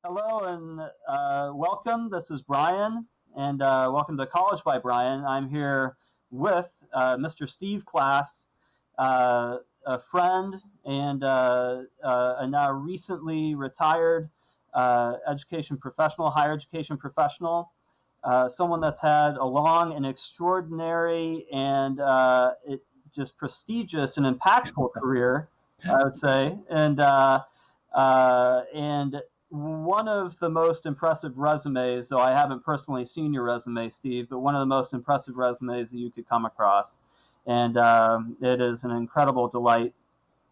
Hello and welcome. This is Brian, and welcome to College by Brian. I'm here with Mr. Steve Klass, a friend and a now recently retired education professional, higher education professional, someone that's had a long and extraordinary and just prestigious and impactful career, I would say, and one of the most impressive resumes, though I haven't personally seen your resume, Steve, but one of the most impressive resumes that you could come across. And it is an incredible delight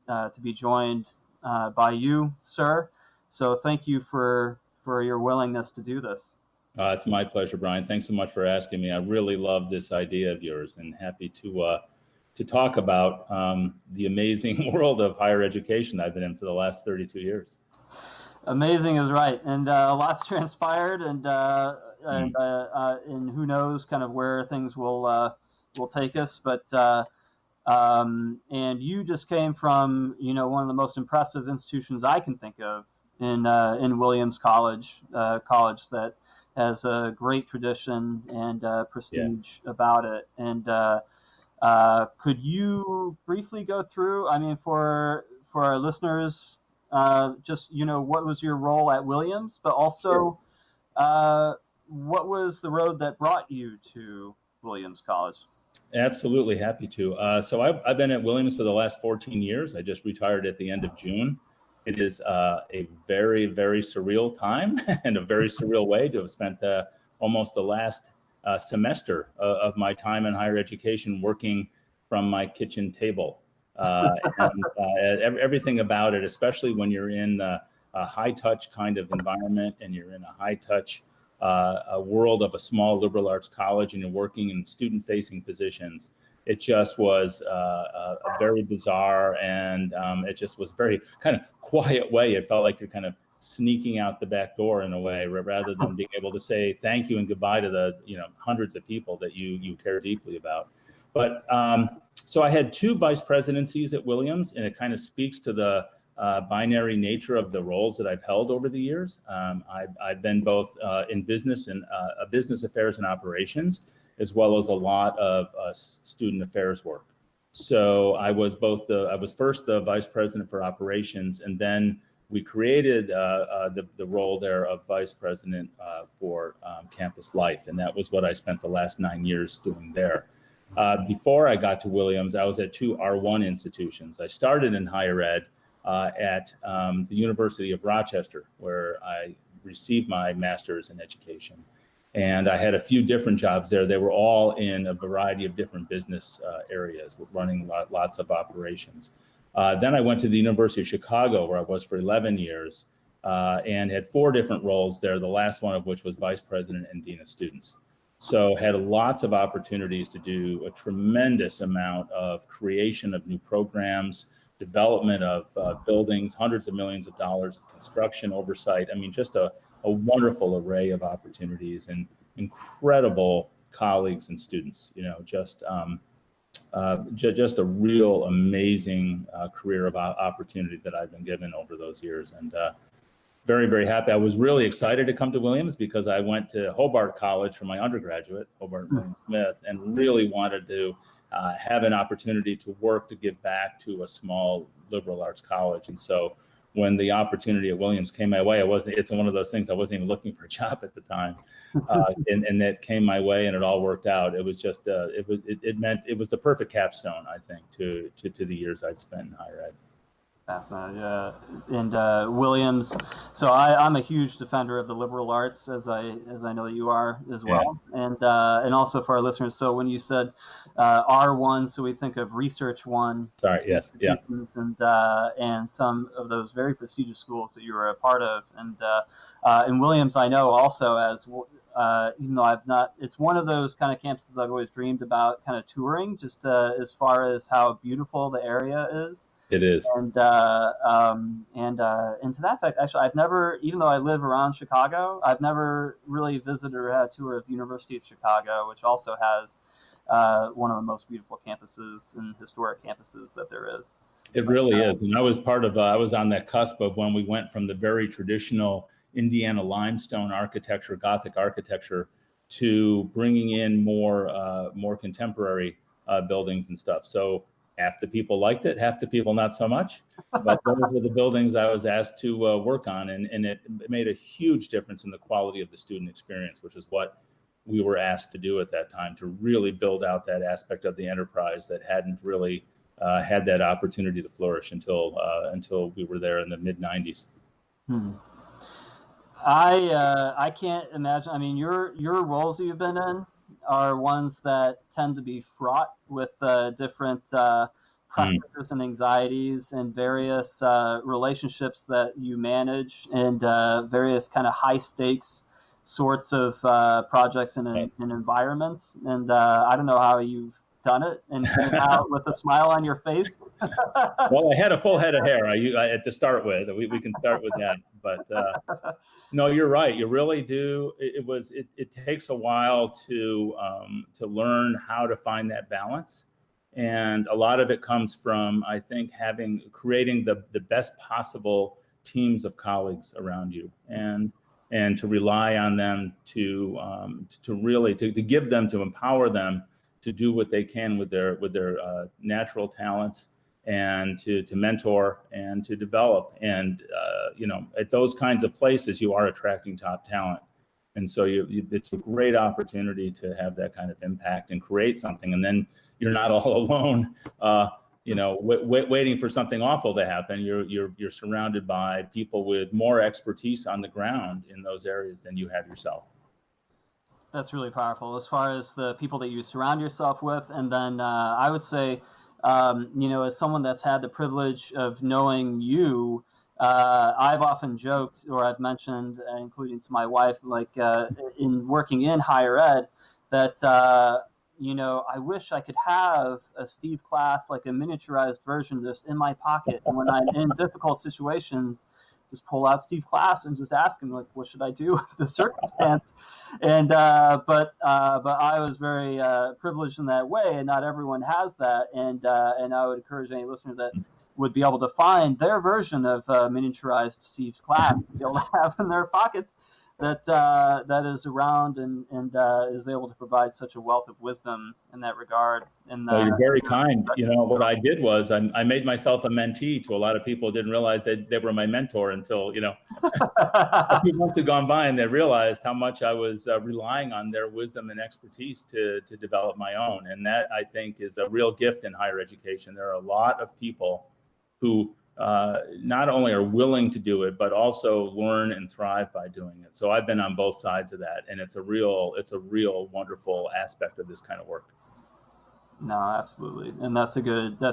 to be joined by you, sir. So thank you for your willingness to do this. It's my pleasure, Brian. Thanks so much for asking me. I really love this idea of yours and happy to talk about the amazing world of higher education I've been in for the last 32 years. Amazing is right, and a lot's transpired, and who knows kind of where things will take us. But and you just came from one of the most impressive institutions I can think of in Williams College, college that has a great tradition and prestige about it. And could you briefly go through? I mean, for our listeners. Just, what was your role at Williams, but also what was the road that brought you to Williams College? Absolutely, happy to. So I've been at Williams for the last 14 years. I just retired at the end of June. It is a very, very surreal time and a very surreal way to have spent almost the last semester of my time in higher education working from my kitchen table. Everything about it, especially when you're in a high-touch kind of environment and you're in a high-touch a world of a small liberal arts college and you're working in student-facing positions, it just was a very bizarre and it just was very kind of quiet way. It felt like you're kind of sneaking out the back door in a way, rather than being able to say thank you and goodbye to the hundreds of people that you care deeply about. But so I had 2 vice presidencies at Williams, and it kind of speaks to the binary nature of the roles that I've held over the years. I've been both in business and business affairs and operations, as well as a lot of student affairs work. So I was first the vice president for operations, and then we created the role there of vice president for campus life, and that was what I spent the last 9 years doing there. Before I got to Williams, I was at 2 R1 institutions. I started in higher ed at the University of Rochester, where I received my master's in education. And I had a few different jobs there. They were all in a variety of different business areas, running lots of operations. Then I went to the University of Chicago, where I was for 11 years, and had 4 different roles there, the last one of which was vice president and dean of students. So had lots of opportunities to do a tremendous amount of creation of new programs, development of buildings, hundreds of millions of dollars of construction oversight. I mean, just a wonderful array of opportunities and incredible colleagues and students, just a real amazing career of opportunity that I've been given over those years. And very, very happy. I was really excited to come to Williams because I went to Hobart College for my undergraduate, Hobart William Smith, and really wanted to have an opportunity to work to give back to a small liberal arts college. And so when the opportunity at Williams came my way, it's one of those things, I wasn't even looking for a job at the time. And that came my way and it all worked out. It was just, it was the perfect capstone, I think, to the years I'd spent in higher ed. Fascinating, yeah. And Williams, so I'm a huge defender of the liberal arts, as I know that you are as well. Yes. And also for our listeners, so when you said R1, so we think of Research One. Sorry, yes, yeah. And some of those very prestigious schools that you were a part of. And Williams, I know also as, even though I've not, it's one of those kind of campuses I've always dreamed about kind of touring, just as far as how beautiful the area is. It is. And to that fact, actually, I've never, even though I live around Chicago, I've never really visited or had a tour of University of Chicago, which also has one of the most beautiful campuses and historic campuses that there is. It really is. And I was I was on that cusp of when we went from the very traditional Indiana limestone architecture, Gothic architecture, to bringing in more contemporary buildings and stuff. So half the people liked it, half the people not so much. But those were the buildings I was asked to work on, and it made a huge difference in the quality of the student experience, which is what we were asked to do at that time, to really build out that aspect of the enterprise that hadn't really had that opportunity to flourish until we were there in the mid-90s. I can't imagine. I mean, your roles that you've been in are ones that tend to be fraught with different pressures and anxieties and various relationships that you manage and various kind of high stakes sorts of projects and environments. And I don't know how you've done it and came out with a smile on your face. Well, I had a full head of hair to start with. We can start with that. But no, you're right. You really do. It takes a while to learn how to find that balance. And a lot of it comes from, I think, creating the best possible teams of colleagues around you, and to rely on them to really give them, to empower them to do what they can with their natural talents, and to mentor and to develop. And at those kinds of places, you are attracting top talent. And so it's a great opportunity to have that kind of impact and create something. And then you're not all alone, waiting for something awful to happen. You're surrounded by people with more expertise on the ground in those areas than you have yourself. That's really powerful as far as the people that you surround yourself with. And then I would say, as someone that's had the privilege of knowing you, I've often joked, or I've mentioned, including to my wife, like in working in higher ed, that, I wish I could have a Steve Klass, like a miniaturized version just in my pocket. And when I'm in difficult situations, just pull out Steve Klass and just ask him, like, what should I do with the circumstance? And but I was very privileged in that way, and not everyone has that. And I would encourage any listener that would be able to find their version of miniaturized Steve Klass to be able to have in their pockets, that is around and is able to provide such a wealth of wisdom in that regard. And well, you're very kind. What I did was I made myself a mentee to a lot of people who didn't realize that they were my mentor until, a few months had gone by and they realized how much I was relying on their wisdom and expertise to develop my own. And that, I think, is a real gift in higher education. There are a lot of people who not only are willing to do it, but also learn and thrive by doing it. So I've been on both sides of that, and it's a real wonderful aspect of this kind of work. No, absolutely. And that's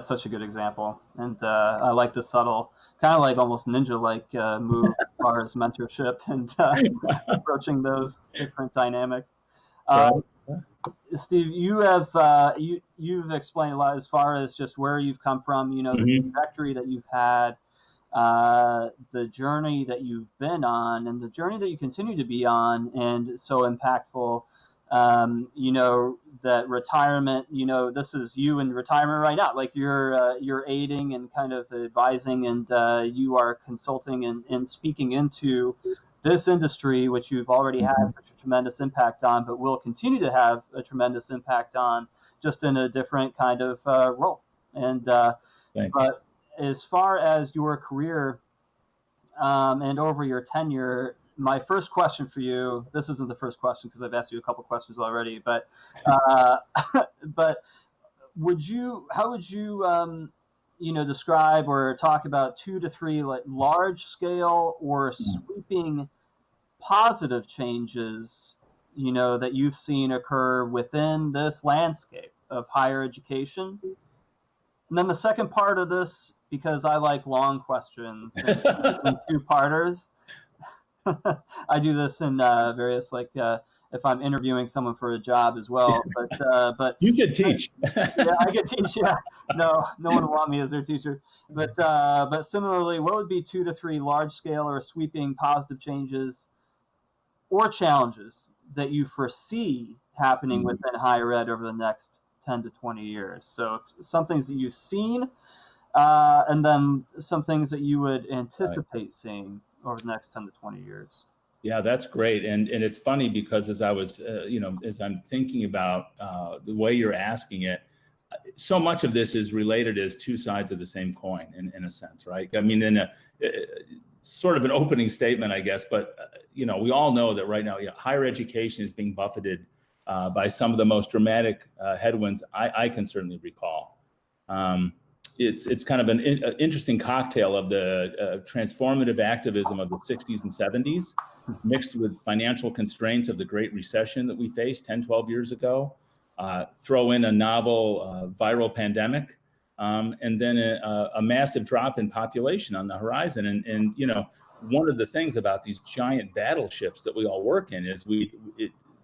such a good example. And I like the subtle, kind of like almost ninja-like move as far as mentorship and approaching those different dynamics. Steve, you have you've explained a lot as far as just where you've come from, the trajectory that you've had, the journey that you've been on, and the journey that you continue to be on, and so impactful. That retirement, this is you in retirement right now, like you're aiding and kind of advising, and you are consulting and speaking into this industry, which you've already had such a tremendous impact on, but will continue to have a tremendous impact on, just in a different kind of role. And but as far as your career and over your tenure, my first question for you, this isn't the first question because I've asked you a couple questions already, but but how would you describe or talk about 2 to 3 like large scale or sweeping positive changes, that you've seen occur within this landscape of higher education? And then the second part of this, because I like long questions and two-parters, I do this in various, if I'm interviewing someone for a job as well. But you could teach. Yeah, I could teach. Yeah, no one will want me as their teacher. But similarly, what would be 2 to 3 large-scale or sweeping positive changes or challenges that you foresee happening within higher ed over the next 10 to 20 years? So some things that you've seen, and then some things that you would anticipate seeing over the next 10 to 20 years. Yeah, that's great. And it's funny because as I was, as I'm thinking about the way you're asking it, so much of this is related as two sides of the same coin in a sense, right? I mean, in a sort of an opening statement, I guess, but, we all know that right now, higher education is being buffeted by some of the most dramatic headwinds I can certainly recall. It's kind of an interesting cocktail of the transformative activism of the 60s and 70s, mixed with financial constraints of the Great Recession that we faced 10, 12 years ago. Throw in a novel viral pandemic, and then a massive drop in population on the horizon. And one of the things about these giant battleships that we all work in is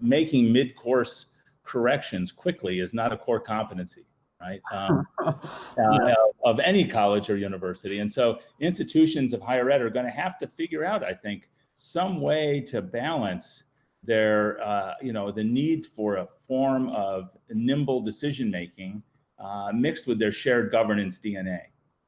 making mid-course corrections quickly is not a core competency, right? Of any college or university. And so institutions of higher ed are going to have to figure out, I think, some way to balance their, the need for a form of nimble decision-making mixed with their shared governance DNA,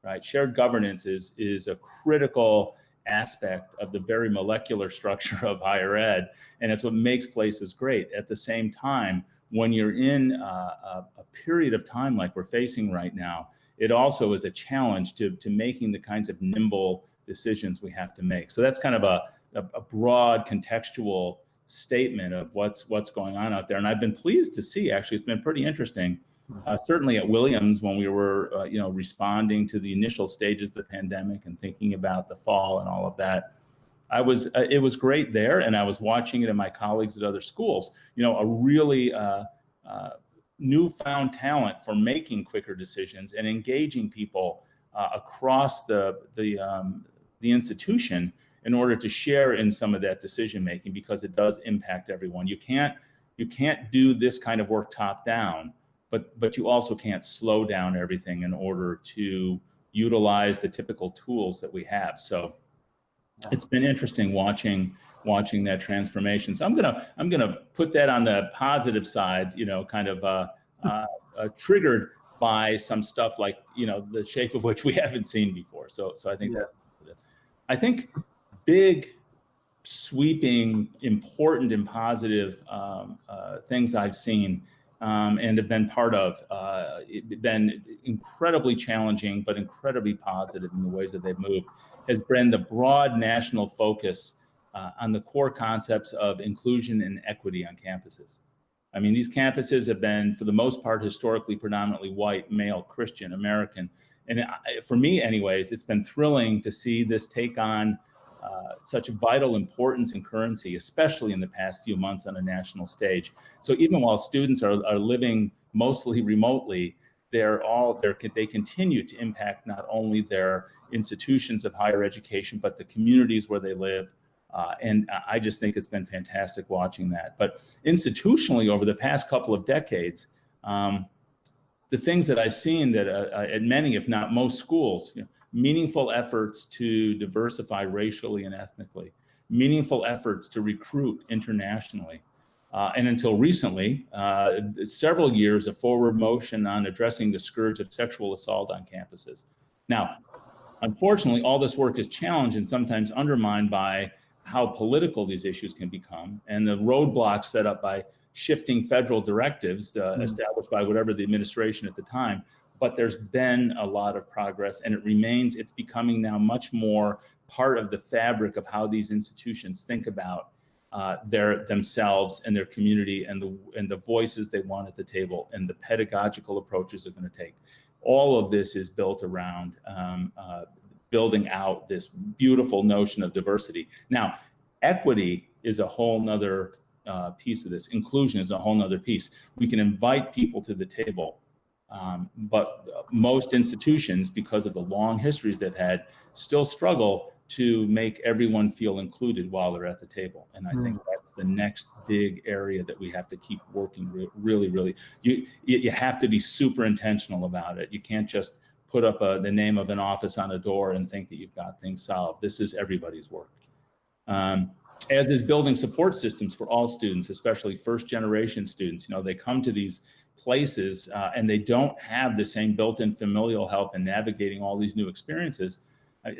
right? Shared governance is a critical aspect of the very molecular structure of higher ed, and it's what makes places great. At the same time, when you're in a period of time like we're facing right now, it also is a challenge to making the kinds of nimble decisions we have to make. So that's kind of a broad contextual statement of what's going on out there. And I've been pleased to see, actually, it's been pretty interesting. Certainly at Williams, when we were, responding to the initial stages of the pandemic and thinking about the fall and all of that, it was great there. And I was watching it in my colleagues at other schools, a really newfound talent for making quicker decisions and engaging people across the institution in order to share in some of that decision making, because it does impact everyone. You can't do this kind of work top down, but you also can't slow down everything in order to utilize the typical tools that we have. So it's been interesting watching that transformation. So I'm gonna put that on the positive side, kind of triggered by some stuff like the shape of which we haven't seen before. So I think that's positive. I think big, sweeping, important, and positive things I've seen and have been part of, been incredibly challenging, but incredibly positive in the ways that they've moved, has been the broad national focus on the core concepts of inclusion and equity on campuses. I mean, these campuses have been, for the most part, historically predominantly white, male, Christian, American. And for me, anyways, it's been thrilling to see this take on such vital importance and currency, especially in the past few months on a national stage. So even while students are living mostly remotely, they continue to impact not only their institutions of higher education, but the communities where they live. And I just think it's been fantastic watching that. But institutionally, over the past couple of decades, the things that I've seen that at many, if not most schools, meaningful efforts to diversify racially and ethnically, meaningful efforts to recruit internationally, and until recently, several years of forward motion on addressing the scourge of sexual assault on campuses. Now, unfortunately, all this work is challenged and sometimes undermined by how political these issues can become, and the roadblocks set up by shifting federal directives established by whatever the administration at the time. But there's been a lot of progress, and it's becoming now much more part of the fabric of how these institutions think about themselves and their community, and the voices they want at the table, and the pedagogical approaches they're going to take. All of this is built around building out this beautiful notion of diversity. Now, equity is a whole nother piece of this. Inclusion is a whole nother piece. We can invite people to the table, but most institutions, because of the long histories they've had, still struggle to make everyone feel included while they're at the table. And I think that's the next big area that we have to keep working really. You have to be super intentional about it. You can't just put up the name of an office on a door and think that you've got things solved. This is everybody's work. As is building support systems for all students, especially first generation students. You know, they come to these places and they don't have the same built-in familial help in navigating all these new experiences.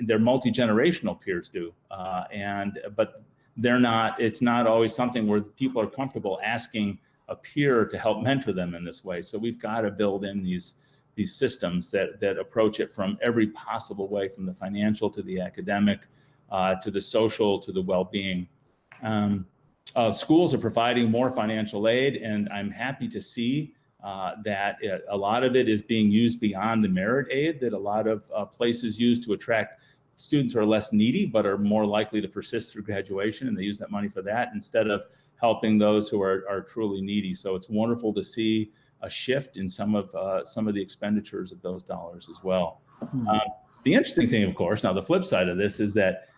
Their multi-generational peers do, but they're not. It's not always something where people are comfortable asking a peer to help mentor them in this way. So we've got to build in these systems that approach it from every possible way, from the financial to the academic, to the social, to the well-being. Schools are providing more financial aid, and I'm happy to see that a lot of it is being used beyond the merit aid that a lot of places use to attract students who are less needy but are more likely to persist through graduation, and they use that money for that instead of helping those who are truly needy. So it's wonderful to see a shift in some of the expenditures of those dollars as well. The interesting thing, of course, now the flip side of this is that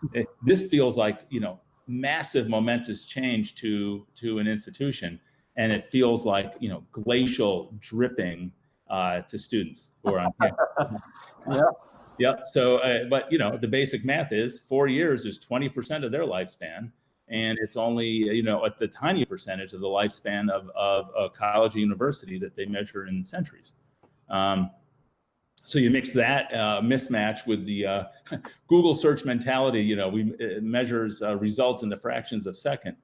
this feels like, you know, massive momentous change to an institution, and it feels like, you know, glacial dripping to students who are on campus. Yeah. So, but you know, the basic math is 4 years is 20% of their lifespan, and it's only, you know, at the tiny percentage of the lifespan of a college or university that they measure in centuries. So you mix that mismatch with the Google search mentality. You know, it measures results in the fractions of seconds.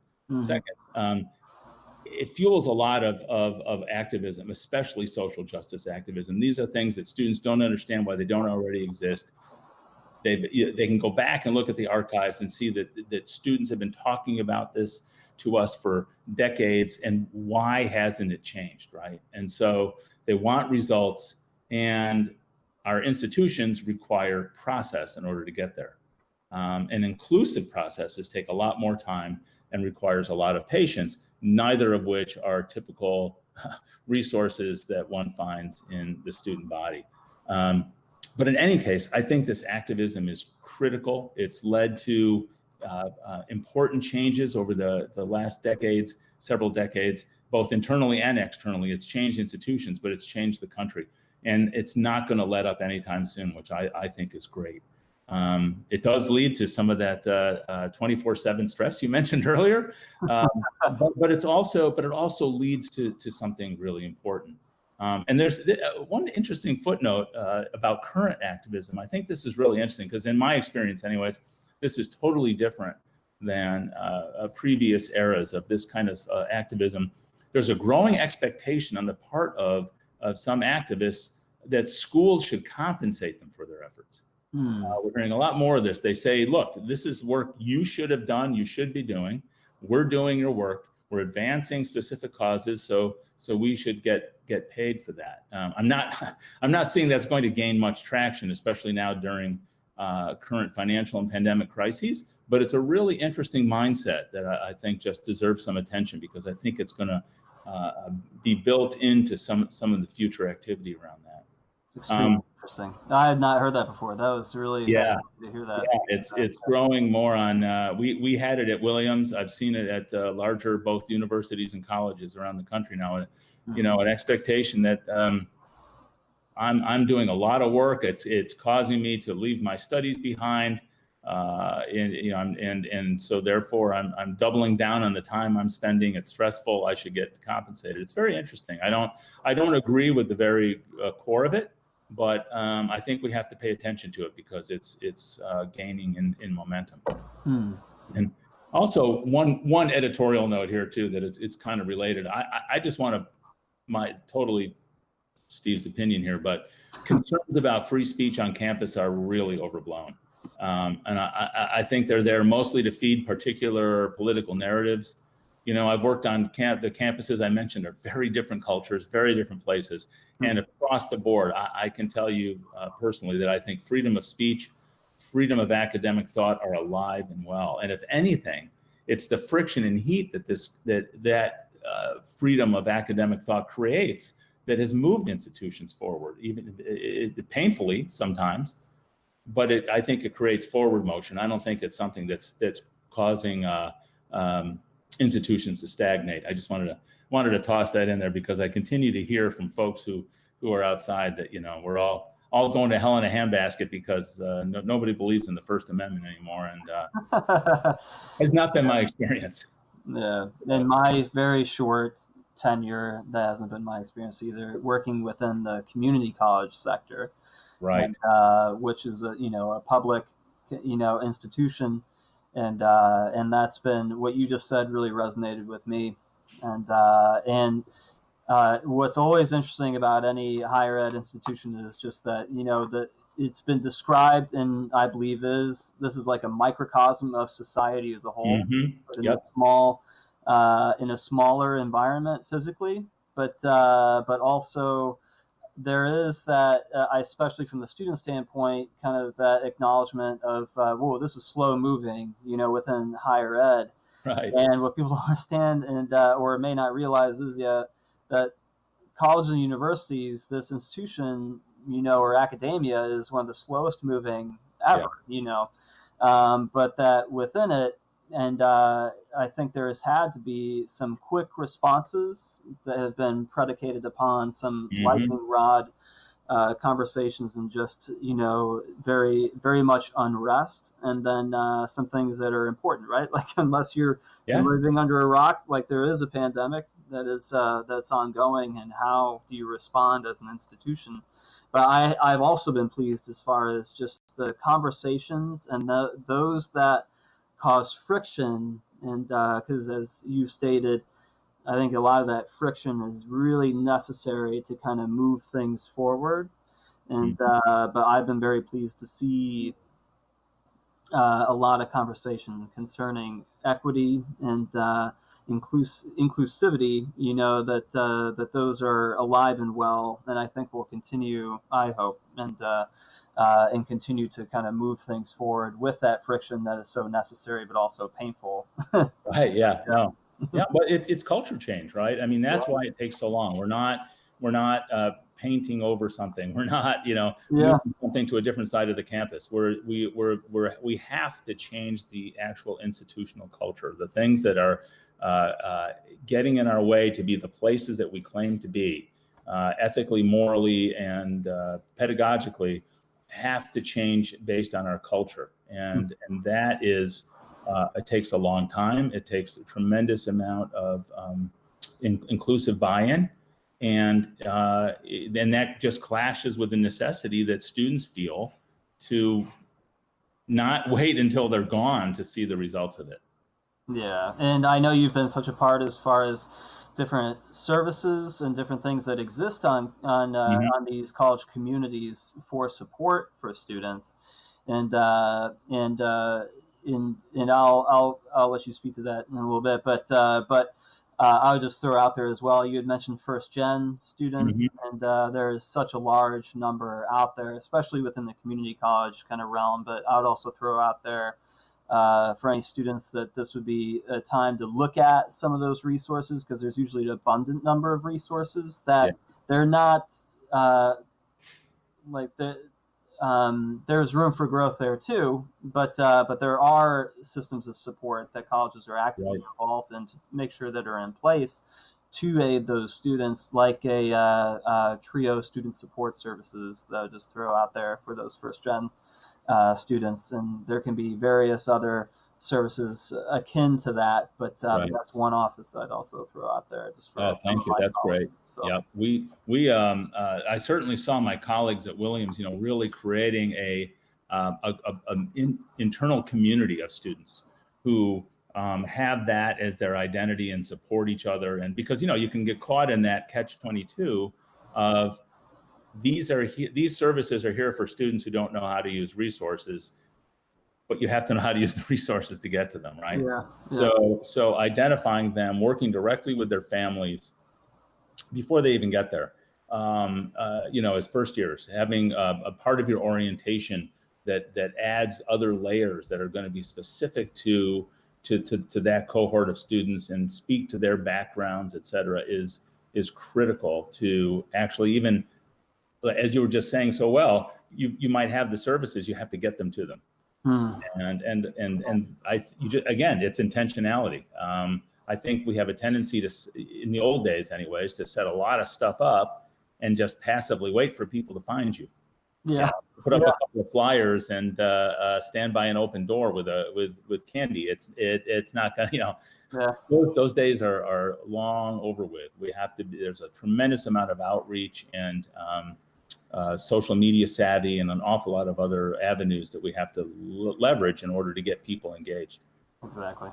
It fuels a lot of activism, especially social justice activism. These are things that students don't understand why they don't already exist. They can go back and look at the archives and see that students have been talking about this to us for decades, and why hasn't it changed, right? And so they want results, and our institutions require process in order to get there. And inclusive processes take a lot more time and requires a lot of patience, neither of which are typical resources that one finds in the student body. But in any case, I think this activism is critical. It's led to important changes over the last decades, several decades, both internally and externally. It's changed institutions, but it's changed the country. And it's not going to let up anytime soon, which I think is great. It does lead to some of that 24/7 stress you mentioned earlier, but it also leads to something really important. And there's one interesting footnote about current activism. I think this is really interesting because, in my experience, anyways, this is totally different than previous eras of this kind of activism. There's a growing expectation on the part of some activists that schools should compensate them for their efforts. We're hearing a lot more of this. They say, look, this is work you should have done, you should be doing. We're doing your work. We're advancing specific causes, so we should get paid for that. I'm not seeing that's going to gain much traction, especially now during current financial and pandemic crises. But it's a really interesting mindset that I think just deserves some attention, because I think it's going to be built into some of the future activity around that. It's extremely interesting. I had not heard that before. That was really to hear that. Yeah, it's growing more on. We had it at Williams. I've seen it at larger both universities and colleges around the country now. And you know, an expectation that I'm doing a lot of work. It's causing me to leave my studies behind. And so therefore I'm doubling down on the time I'm spending. It's stressful. I should get compensated. It's very interesting. I don't agree with the very core of it, but I think we have to pay attention to it because it's gaining in momentum. And Also, one editorial note here too that it's kind of related. I just want to totally Steve's opinion here, but concerns about free speech on campus are really overblown. And I think they're there mostly to feed particular political narratives. I've worked on the campuses I mentioned are very different cultures, very different places. And across the board, I can tell you personally that I think freedom of speech, freedom of academic thought are alive and well. And if anything, it's the friction and heat that freedom of academic thought creates that has moved institutions forward, even painfully sometimes. But I think it creates forward motion. I don't think it's something that's causing institutions to stagnate. I just wanted to toss that in there because I continue to hear from folks who are outside that we're all going to hell in a handbasket because nobody believes in the First Amendment anymore, and it's not been my experience. Yeah, in my very short tenure, that hasn't been my experience either. Working within the community college sector, right, and, which is a public institution, and that's been what you just said really resonated with me, and what's always interesting about any higher ed institution is just that that it's been described, and I believe this is like a microcosm of society as a whole, in a smaller environment physically, but also there is that, especially from the student standpoint, kind of that acknowledgement of, whoa, this is slow moving, within higher ed. Right. And what people don't understand and or may not realize is that colleges and universities, this institution, or academia, is one of the slowest moving ever, but that within it, and I think there has had to be some quick responses that have been predicated upon some lightning rod conversations and just, very, very much unrest. And then some things that are important, right? Like, unless you're living under a rock, like there is a pandemic that is that's ongoing, and how do you respond as an institution? But I've also been pleased as far as just the conversations and those that cause friction. And because as you stated, I think a lot of that friction is really necessary to kind of move things forward. And but I've been very pleased to see a lot of conversation concerning equity and inclusivity, that those are alive and well, and I think will continue, I hope, and continue to kind of move things forward with that friction that is so necessary, but also painful. Right. Yeah. No. Yeah. But it's culture change, right? I mean, that's why it takes so long. We're not painting over something. We're not, moving something to a different side of the campus. We have to change the actual institutional culture, the things that are getting in our way to be the places that we claim to be, ethically, morally, and pedagogically, have to change based on our culture. And that is, it takes a long time. It takes a tremendous amount of inclusive buy-in. And that just clashes with the necessity that students feel to not wait until they're gone to see the results of it. Yeah, and I know you've been such a part as far as different services and different things that exist on these college communities for support for students, and I'll let you speak to that in a little bit, but I would just throw out there as well. You had mentioned first gen students, and there is such a large number out there, especially within the community college kind of realm. But I would also throw out there for any students that this would be a time to look at some of those resources, because there's usually an abundant number of resources that they're not there's room for growth there too, but there are systems of support that colleges are actively involved in to make sure that are in place to aid those students, like a trio student support services that I would just throw out there for those first gen students. And there can be various other services akin to that, but that's one office I'd also throw out there. Just for thank you. That's great. So. Yeah, I certainly saw my colleagues at Williams, really creating an internal community of students who have that as their identity and support each other. And because, you can get caught in that catch-22 of these services are here for students who don't know how to use resources, but you have to know how to use the resources to get to them, right? Yeah. So identifying them, working directly with their families before they even get there, as first years, having a part of your orientation that adds other layers that are going to be specific to that cohort of students and speak to their backgrounds, et cetera, is critical to actually, even as you were just saying so well, you might have the services, you have to get them to them. And again, it's intentionality. I think we have a tendency to, in the old days anyways, to set a lot of stuff up and just passively wait for people to find you. Yeah. Put up a couple of flyers and stand by an open door with candy. It's not gonna, those days are long over with. There's a tremendous amount of outreach and social media savvy and an awful lot of other avenues that we have to leverage in order to get people engaged. Exactly.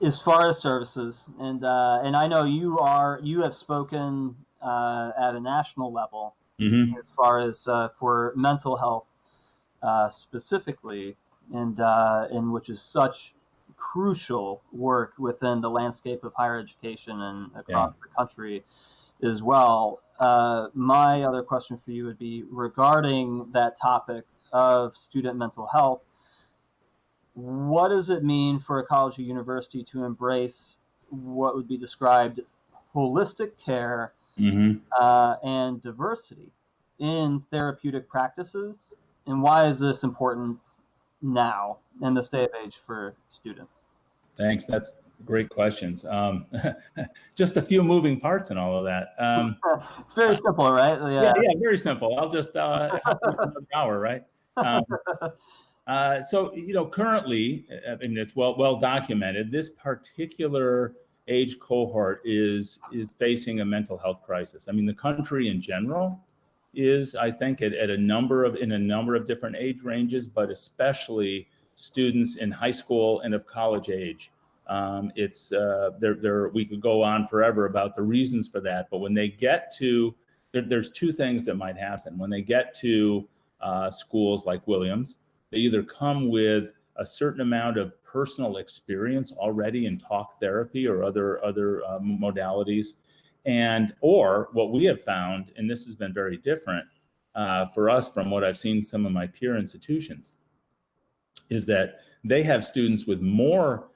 As far as services, and I know you have spoken at a national level, as far as for mental health specifically, and which is such crucial work within the landscape of higher education and across the country as well. My other question for you would be regarding that topic of student mental health. What does it mean for a college or university to embrace what would be described holistic care and diversity in therapeutic practices? And why is this important now in this day of age for students? Thanks. That's great questions. Just a few moving parts in all of that. It's very simple, right? Yeah, very simple. I'll just have another hour, right? So, currently, it's well documented, this particular age cohort is facing a mental health crisis. The country in general is, I think, in a number of different age ranges, but especially students in high school and of college age. We could go on forever about the reasons for that, but when they get to, there's two things that might happen. When they get to schools like Williams, they either come with a certain amount of personal experience already in talk therapy or other modalities, or what we have found, and this has been very different for us from what I've seen some of my peer institutions, is that they have students with more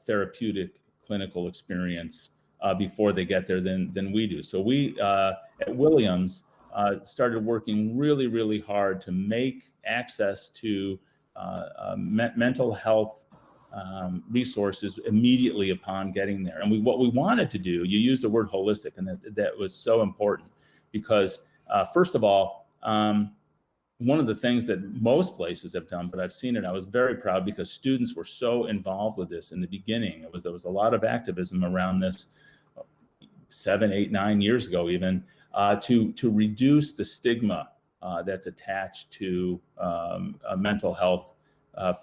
therapeutic clinical experience before they get there than we do. So we at Williams started working really, really hard to make access to mental health resources immediately upon getting there. And what we wanted to do, you used the word holistic, and that was so important because first of all, one of the things that most places have done, but I've seen it, I was very proud because students were so involved with this in the beginning. There was a lot of activism around this 7, 8, 9 years ago even, to reduce the stigma that's attached to mental health,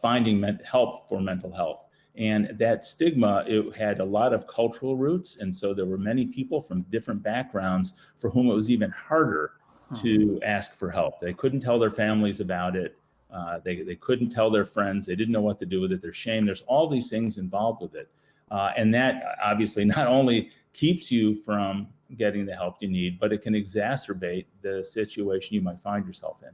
finding help for mental health. And that stigma, it had a lot of cultural roots. And so there were many people from different backgrounds for whom it was even harder to ask for help. They couldn't tell their families about it. They couldn't tell their friends. They didn't know what to do with it. There's shame. There's all these things involved with it. And that obviously not only keeps you from getting the help you need, but it can exacerbate the situation you might find yourself in.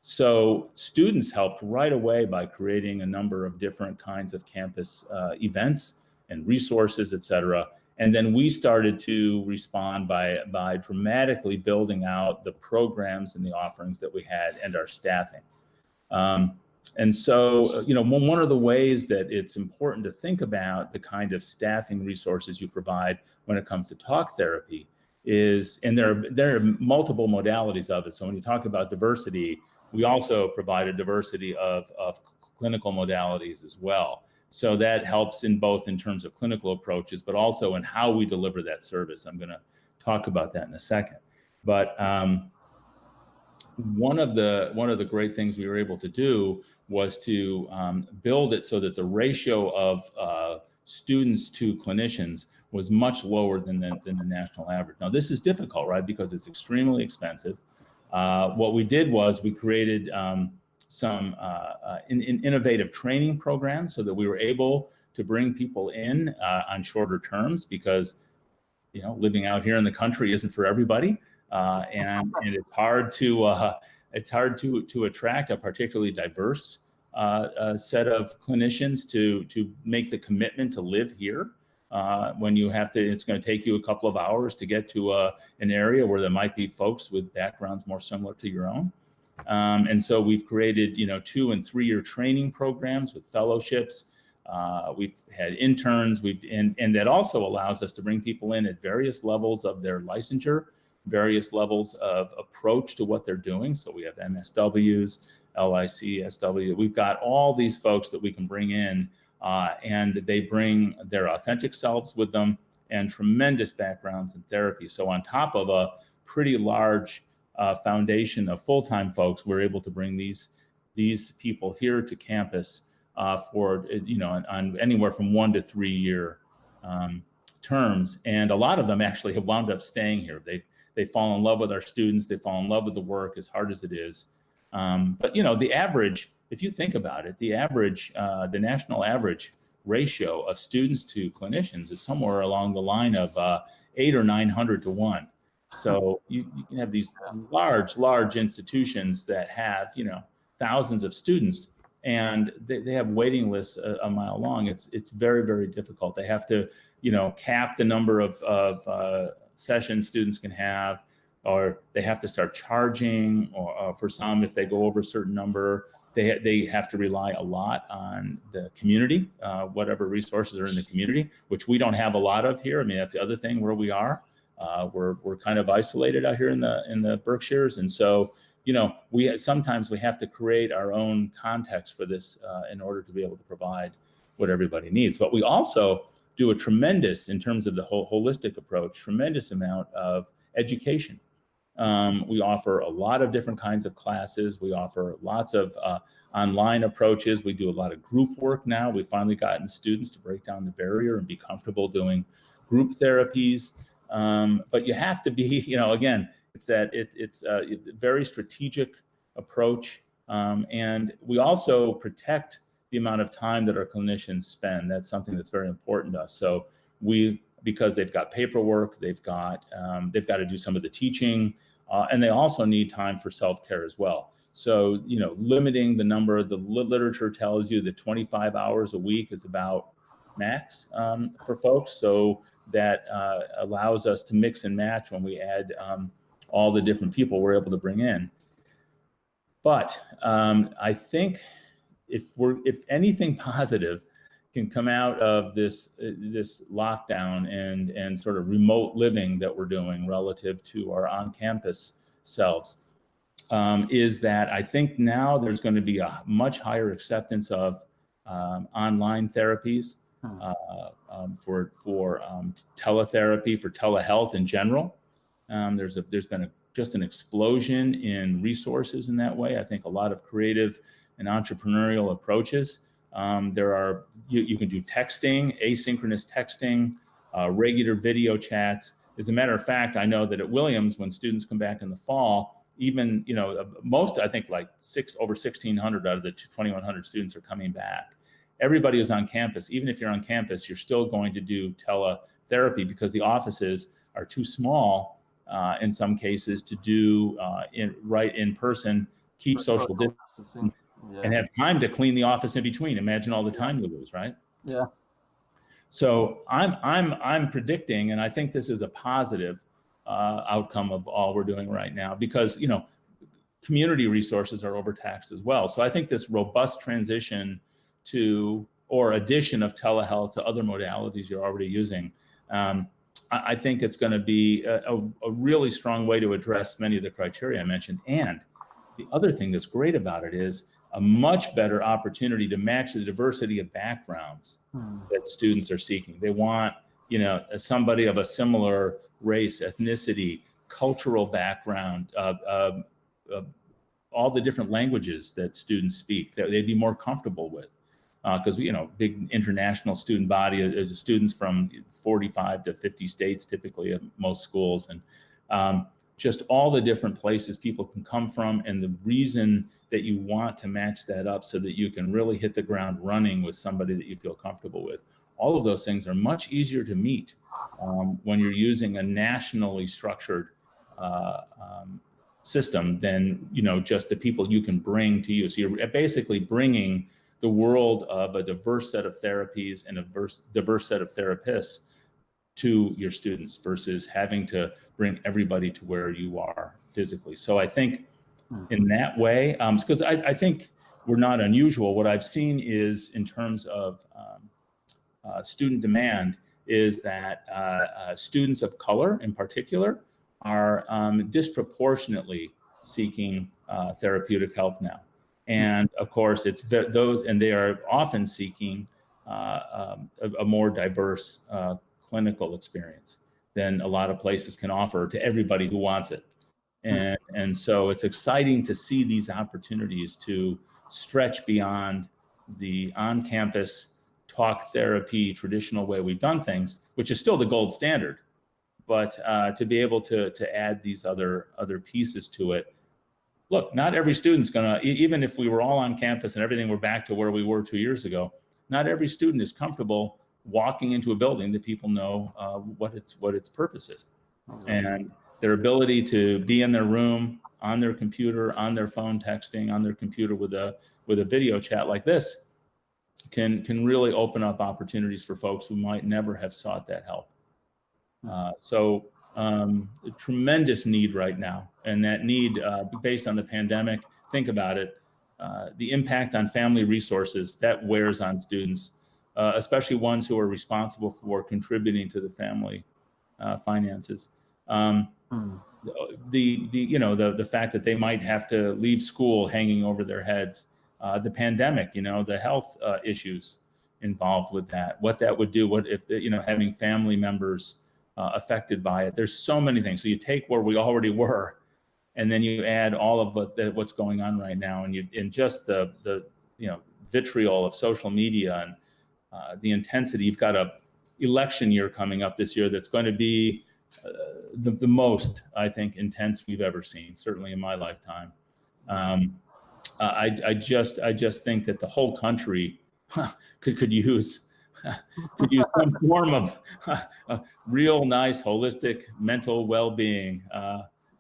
So students helped right away by creating a number of different kinds of campus events and resources, et cetera. And then we started to respond by dramatically building out the programs and the offerings that we had and our staffing. And so, one of the ways that it's important to think about the kind of staffing resources you provide when it comes to talk therapy is, and there are multiple modalities of it. So when you talk about diversity, we also provide a diversity of clinical modalities as well. So that helps in both in terms of clinical approaches, but also in how we deliver that service. I'm going to talk about that in a second. But one of the great things we were able to do was to build it so that the ratio of students to clinicians was much lower than the national average. Now, this is difficult, right? Because it's extremely expensive. What we did was we created some innovative training programs so that we were able to bring people in on shorter terms, because living out here in the country isn't for everybody, and it's hard to attract a particularly diverse set of clinicians to make the commitment to live here. When you have to, it's going to take you a couple of hours to get to an area where there might be folks with backgrounds more similar to your own. And so we've created, 2 and 3 year training programs with fellowships. We've had interns, and that also allows us to bring people in at various levels of their licensure, various levels of approach to what they're doing. So we have MSWs, LIC, SW. We've got all these folks that we can bring in, and they bring their authentic selves with them and tremendous backgrounds in therapy. So on top of a pretty large foundation of full-time folks, we're able to bring these people here to campus for on anywhere from 1 to 3 year terms, and a lot of them actually have wound up staying here. They fall in love with our students. They fall in love with the work, as hard as it is. But the average, if you think about it, the national average ratio of students to clinicians is somewhere along the line of 800 or 900 to 1. So you can have these large institutions that have thousands of students, and they have waiting lists a mile long. It's very, very difficult. They have to cap the number of sessions students can have, or they have to start charging, or for some, if they go over a certain number, they have to rely a lot on the community, whatever resources are in the community, which we don't have a lot of here. I mean, that's the other thing where we are. We're kind of isolated out here in the Berkshires, and so sometimes we have to create our own context for this in order to be able to provide what everybody needs. But we also do a tremendous, in terms of the whole holistic approach, tremendous amount of education. We offer a lot of different kinds of classes. We offer lots of online approaches. We do a lot of group work now. We've finally gotten students to break down the barrier and be comfortable doing group therapies. But you have to be, again, it's a very strategic approach. And we also protect the amount of time that our clinicians spend. That's something that's very important to us. So because they've got paperwork, they've got to do some of the teaching, and they also need time for self-care as well. So, limiting the number, the literature tells you that 25 hours a week is about max for folks. So that allows us to mix and match when we add all the different people we're able to bring in. But I think if anything positive can come out of this lockdown and sort of remote living that we're doing relative to our on-campus selves, is that I think now there's going to be a much higher acceptance of online therapies for teletherapy, for telehealth in general. There's been just an explosion in resources in that way. I think a lot of creative and entrepreneurial approaches. You can do texting, asynchronous texting, regular video chats. As a matter of fact, I know that at Williams, when students come back in the fall, even, most, I think like over 1,600 out of the 2,100 students are coming back. Everybody is on campus. Even if you're on campus, you're still going to do teletherapy because the offices are too small in some cases to do in person, keep social distancing. Yeah. And have time to clean the office in between. Imagine all the time you lose, right? Yeah. So I'm predicting, and I think this is a positive outcome of all we're doing right now, because community resources are overtaxed as well. So I think this robust transition or addition of telehealth to other modalities you're already using, I think it's going to be a really strong way to address many of the criteria I mentioned. And the other thing that's great about it is a much better opportunity to match the diversity of backgrounds that students are seeking. They want, somebody of a similar race, ethnicity, cultural background, all the different languages that students speak that they'd be more comfortable with. Because big international student body of students from 45 to 50 states typically at most schools, and just all the different places people can come from, and the reason that you want to match that up so that you can really hit the ground running with somebody that you feel comfortable with. All of those things are much easier to meet when you're using a nationally structured system than just the people you can bring to you. So you're basically bringing the world of a diverse set of therapies and a diverse set of therapists to your students versus having to bring everybody to where you are physically. So I think in that way, because I think we're not unusual. What I've seen is in terms of student demand is that students of color in particular are disproportionately seeking therapeutic help now. And of course, it's those, and they are often seeking a more diverse clinical experience than a lot of places can offer to everybody who wants it. And so it's exciting to see these opportunities to stretch beyond the on-campus talk therapy traditional way we've done things, which is still the gold standard, but to be able to add these other pieces to it. Look, not every student's gonna, even if we were all on campus and everything were back to where we were 2 years ago, not every student is comfortable walking into a building that people know what its purpose is. And their ability to be in their room, on their computer, on their phone texting, on their computer with a video chat like this can really open up opportunities for folks who might never have sought that help. A tremendous need right now, and that need based on the pandemic, think about it, the impact on family resources that wears on students, especially ones who are responsible for contributing to the family finances. The fact that they might have to leave school hanging over their heads, the pandemic, the health issues involved with that, what that would do, what if having family members affected by it. There's so many things. So you take where we already were, and then you add all of what's going on right now, and just the vitriol of social media and the intensity. You've got a election year coming up this year that's going to be the most, I think, intense we've ever seen, certainly in my lifetime. I just think that the whole country could use some form of real nice holistic mental well-being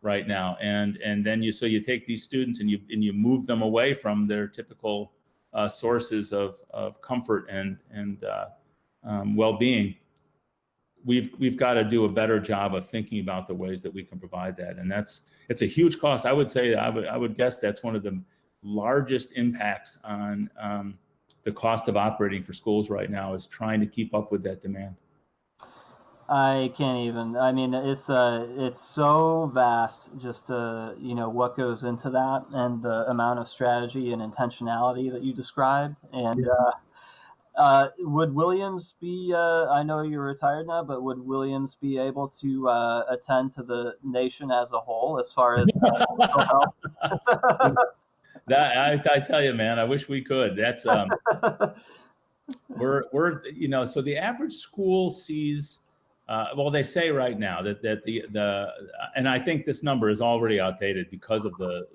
right now, and then you take these students and you move them away from their typical sources of comfort and well-being. We've got to do a better job of thinking about the ways that we can provide that, and it's a huge cost. I would say I would guess that's one of the largest impacts on the cost of operating for schools right now, is trying to keep up with that demand. I can't even. I mean, it's so vast. Just what goes into that, and the amount of strategy and intentionality that you described. And would Williams be? I know you're retired now, but would Williams be able to attend to the nation as a whole as far as mental health? That I tell you, man, I wish we could. That's we're so the average school sees. Well, they say right now that the and I think this number is already outdated because of the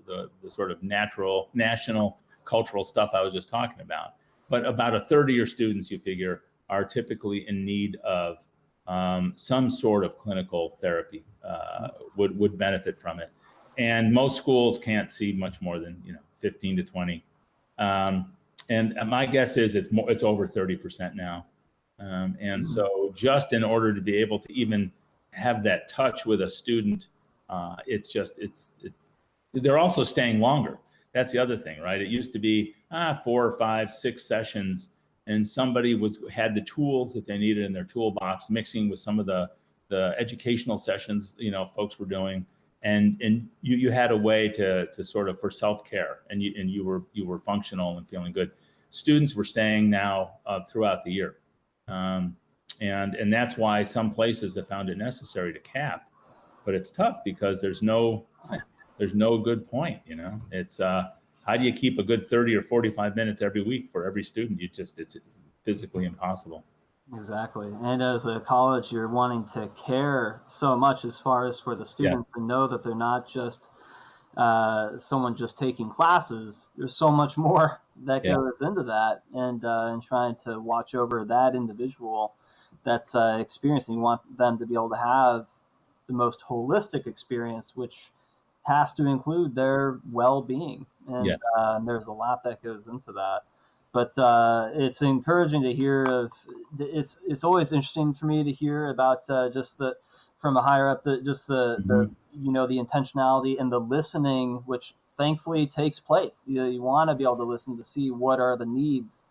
sort of national cultural stuff I was just talking about. But about a third of your students, you figure, are typically in need of some sort of clinical therapy, would benefit from it. And most schools can't see much more than 15 to 20. And my guess is it's over 30% now. And so just in order to be able to even have that touch with a student, they're also staying longer. That's the other thing, right? It used to be 4 or 5, 6 sessions, and somebody had the tools that they needed in their toolbox, mixing with some of the educational sessions folks were doing, and you had a way to sort of for self-care, and you were functional and feeling good. Students were staying now throughout the year. And that's why some places have found it necessary to cap, but it's tough because there's no there's no good point. It's how do you keep a good 30 or 45 minutes every week for every student? It's physically impossible. Exactly. And as a college, you're wanting to care so much as far as for the students to know that they're not just someone just taking classes. There's so much more that goes into that, and trying to watch over that individual that's experiencing. You want them to be able to have the most holistic experience, which has to include their well-being. And there's a lot that goes into that. But it's encouraging to hear of. It's always interesting for me to hear about just the from a higher up the the intentionality and the listening, which thankfully takes place. You want to be able to listen to see what are the needs,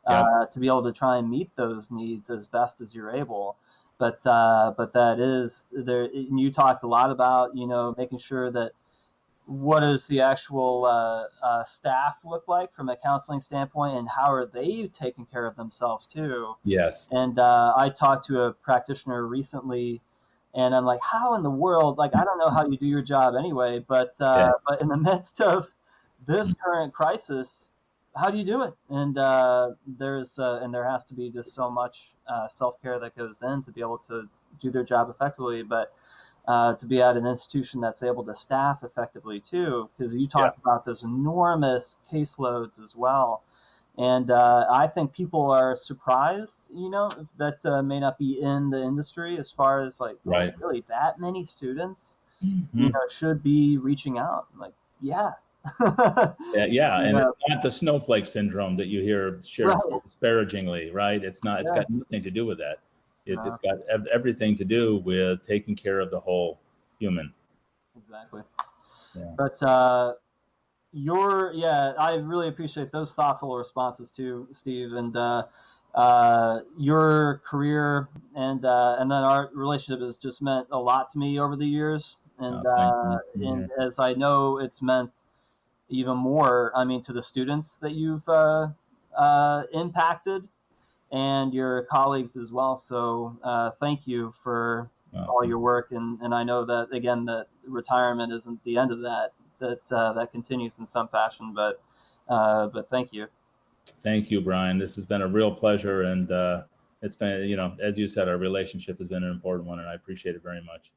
to be able to try and meet those needs as best as you're able. But that is there. You talked a lot about making sure that. What does the actual staff look like from a counseling standpoint, and how are they taking care of themselves too? Yes. And I talked to a practitioner recently, and I'm like, how in the world? Like, I don't know how you do your job anyway, but in the midst of this current crisis, how do you do it? And there has to be just so much self-care that goes in to be able to do their job effectively, but. To be at an institution that's able to staff effectively too, because you talked about those enormous caseloads as well. And I think people are surprised, that may not be in the industry as far as like, really that many students, should be reaching out. Like, and it's not the snowflake syndrome that you hear shared so disparagingly, right? It's not. It's got nothing to do with that. It's got everything to do with taking care of the whole human. Exactly. Yeah. But I really appreciate those thoughtful responses too, Steve, and your career and then our relationship has just meant a lot to me over the years, and as I know it's meant even more. I mean, to the students that you've impacted. And your colleagues as well. So thank you for all your work. And I know that, again, that retirement isn't the end of that continues in some fashion, but thank you. Thank you, Brian. This has been a real pleasure. And it's been, as you said, our relationship has been an important one, and I appreciate it very much.